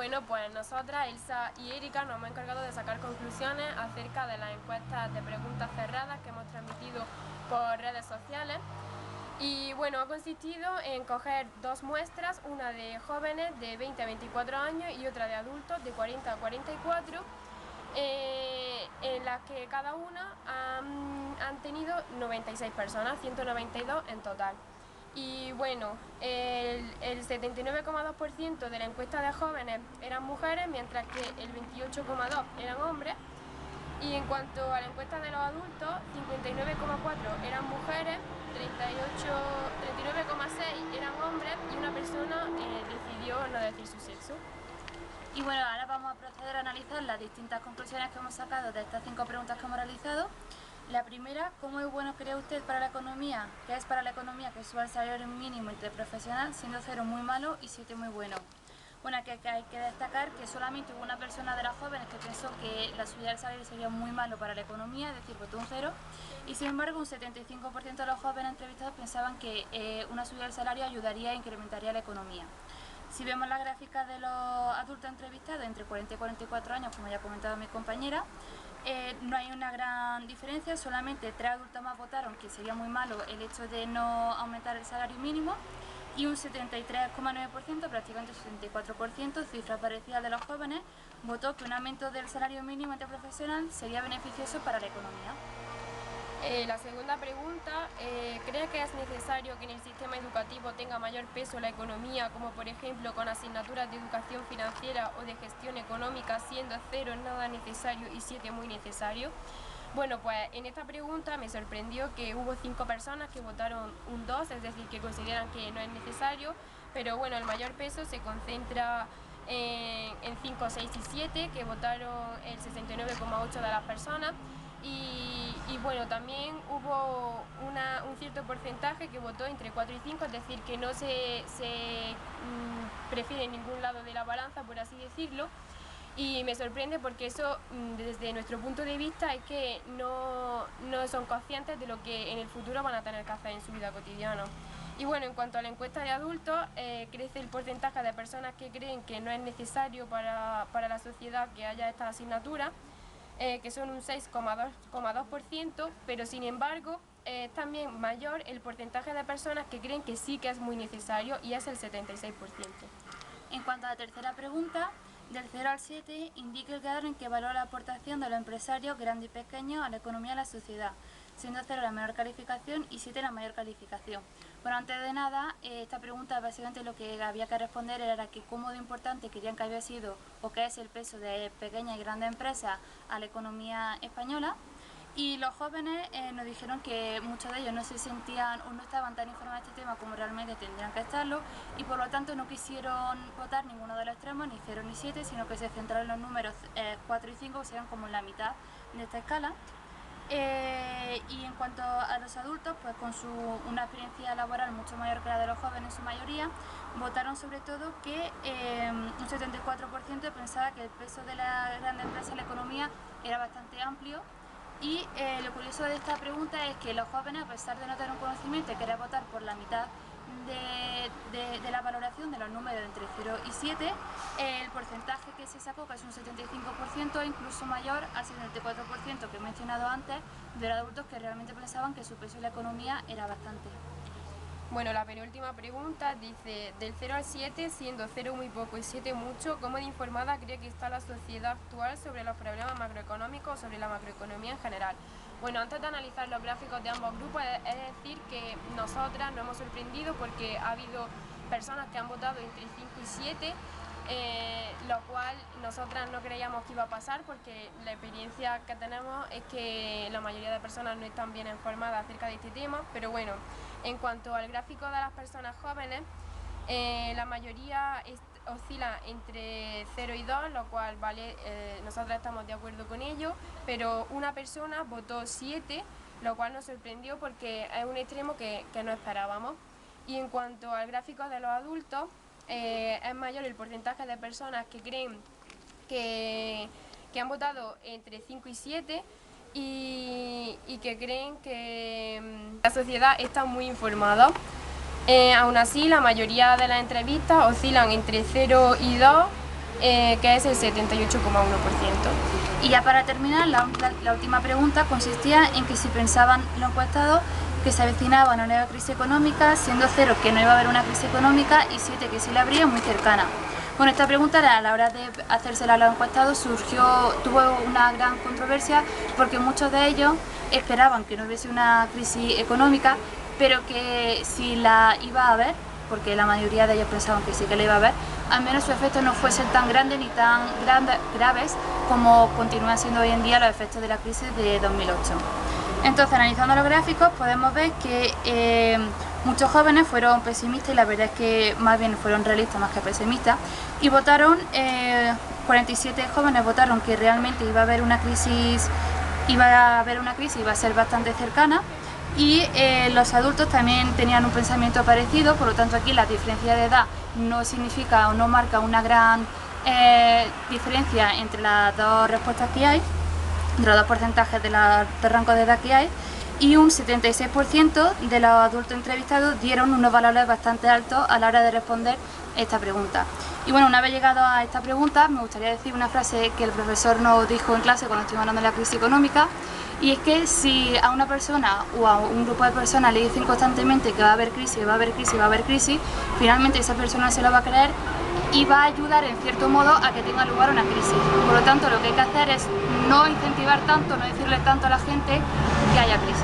Bueno, pues nosotras, Elsa y Erika, nos hemos encargado de sacar conclusiones acerca de las encuestas de preguntas cerradas que hemos transmitido por redes sociales. Y bueno, ha consistido en coger dos muestras, una de jóvenes de 20 a 24 años y otra de adultos de 40 a 44, en las que cada una han tenido 96 personas, 192 en total. Y bueno, el 79,2% de la encuesta de jóvenes eran mujeres, mientras que el 28,2% eran hombres. Y en cuanto a la encuesta de los adultos, 59,4% eran mujeres, 39,6% eran hombres y una persona decidió no decir su sexo. Y bueno, ahora vamos a proceder a analizar las distintas conclusiones que hemos sacado de estas 5 preguntas que hemos realizado. La primera, ¿cómo es bueno cree usted para la economía? ¿Qué es para la economía que suba el salario mínimo interprofesional, siendo 0 muy malo y 7 muy bueno? Bueno, aquí hay que destacar que solamente hubo una persona de las jóvenes que pensó que la subida del salario sería muy malo para la economía, es decir, votó un 0, y sin embargo un 75% de los jóvenes entrevistados pensaban que una subida del salario ayudaría e incrementaría la economía. Si vemos la gráfica de los adultos entrevistados entre 40 y 44 años, como ya ha comentado mi compañera, no hay una gran diferencia, solamente 3 adultos más votaron que sería muy malo el hecho de no aumentar el salario mínimo y un 73,9%, prácticamente un 74%, cifra parecida de los jóvenes, votó que un aumento del salario mínimo interprofesional sería beneficioso para la economía. La segunda pregunta, ¿cree que es necesario que en el sistema educativo tenga mayor peso la economía, como por ejemplo con asignaturas de educación financiera o de gestión económica, siendo 0 nada necesario y 7 muy necesario? Bueno, pues en esta pregunta me sorprendió que hubo 5 personas que votaron un 2, es decir, que consideran que no es necesario, pero bueno, el mayor peso se concentra en 5, 6 y 7, que votaron el 69,8% de las personas. Y bueno, también hubo un cierto porcentaje que votó entre 4 y 5, es decir, que no se prefiere ningún lado de la balanza, por así decirlo. Y me sorprende porque eso, desde nuestro punto de vista, es que no son conscientes de lo que en el futuro van a tener que hacer en su vida cotidiana. Y bueno, en cuanto a la encuesta de adultos, crece el porcentaje de personas que creen que no es necesario para la sociedad que haya estas asignaturas, que son un 6,2%, pero sin embargo es también mayor el porcentaje de personas que creen que sí que es muy necesario y es el 76%. En cuanto a la tercera pregunta, del 0 al 7, indique el grado en que valora la aportación de los empresarios grandes y pequeños a la economía y a la sociedad, siendo 0 la menor calificación y 7 la mayor calificación. Bueno, antes de nada, esta pregunta básicamente lo que había que responder era que cómo de importante querían que había sido o qué es el peso de pequeñas y grandes empresas a la economía española. Y los jóvenes nos dijeron que muchos de ellos no se sentían o no estaban tan informados de este tema como realmente tendrían que estarlo, y por lo tanto no quisieron votar ninguno de los extremos, ni 0 ni 7, sino que se centraron en los números 4 y 5, que serían como la mitad de esta escala. Y en cuanto a los adultos, pues con una experiencia laboral mucho mayor que la de los jóvenes en su mayoría, votaron sobre todo que un 74% pensaba que el peso de la grande empresa en la economía era bastante amplio. Y lo curioso de esta pregunta es que los jóvenes, a pesar de no tener un conocimiento y querer votar por la mitad de la valoración de los números entre 0 y 7, el porcentaje que se sacó, que es un 75%, incluso mayor al 74% que he mencionado antes, de los adultos que realmente pensaban que su peso en la economía era bastante. Bueno, la penúltima pregunta dice, del 0 al 7, siendo 0 muy poco y 7 mucho, ¿cómo de informada cree que está la sociedad actual sobre los problemas macroeconómicos o sobre la macroeconomía en general? Bueno, antes de analizar los gráficos de ambos grupos, es decir que nosotras nos hemos sorprendido porque ha habido personas que han votado entre 5 y 7, lo cual nosotras no creíamos que iba a pasar porque la experiencia que tenemos es que la mayoría de personas no están bien informadas acerca de este tema, pero bueno, en cuanto al gráfico de las personas jóvenes, la mayoría oscila entre 0 y 2, lo cual vale, nosotros estamos de acuerdo con ello, pero una persona votó 7, lo cual nos sorprendió porque es un extremo que no esperábamos. Y en cuanto al gráfico de los adultos, es mayor el porcentaje de personas que creen que han votado entre 5 y 7 y que creen que la sociedad está muy informada. Aún así, la mayoría de las entrevistas oscilan entre 0 y 2 que es el 78,1%. Y ya para terminar, la última pregunta consistía en que si pensaban los encuestados que se avecinaba una nueva crisis económica, siendo 0 que no iba a haber una crisis económica y 7 que sí la habría, muy cercana. Bueno, esta pregunta a la hora de hacérsela a los encuestados tuvo una gran controversia porque muchos de ellos esperaban que no hubiese una crisis económica, pero que si la iba a haber, porque la mayoría de ellos pensaban que sí que la iba a haber, al menos sus efectos no fuesen tan grandes ni tan graves como continúan siendo hoy en día los efectos de la crisis de 2008. Entonces, analizando los gráficos, podemos ver que muchos jóvenes fueron pesimistas y la verdad es que más bien fueron realistas más que pesimistas y votaron, 47 jóvenes votaron que realmente iba a haber una crisis, iba a ser bastante cercana. Y los adultos también tenían un pensamiento parecido, por lo tanto aquí la diferencia de edad no significa o no marca una gran diferencia entre las dos respuestas que hay, entre los dos porcentajes de rango de edad que hay, y un 76% de los adultos entrevistados dieron unos valores bastante altos a la hora de responder esta pregunta. Y bueno, una vez llegado a esta pregunta, me gustaría decir una frase que el profesor nos dijo en clase cuando estuvimos hablando de la crisis económica, y es que si a una persona o a un grupo de personas le dicen constantemente que va a haber crisis, va a haber crisis, va a haber crisis, finalmente esa persona se lo va a creer y va a ayudar en cierto modo a que tenga lugar una crisis. Por lo tanto, lo que hay que hacer es no incentivar tanto, no decirle tanto a la gente que haya crisis.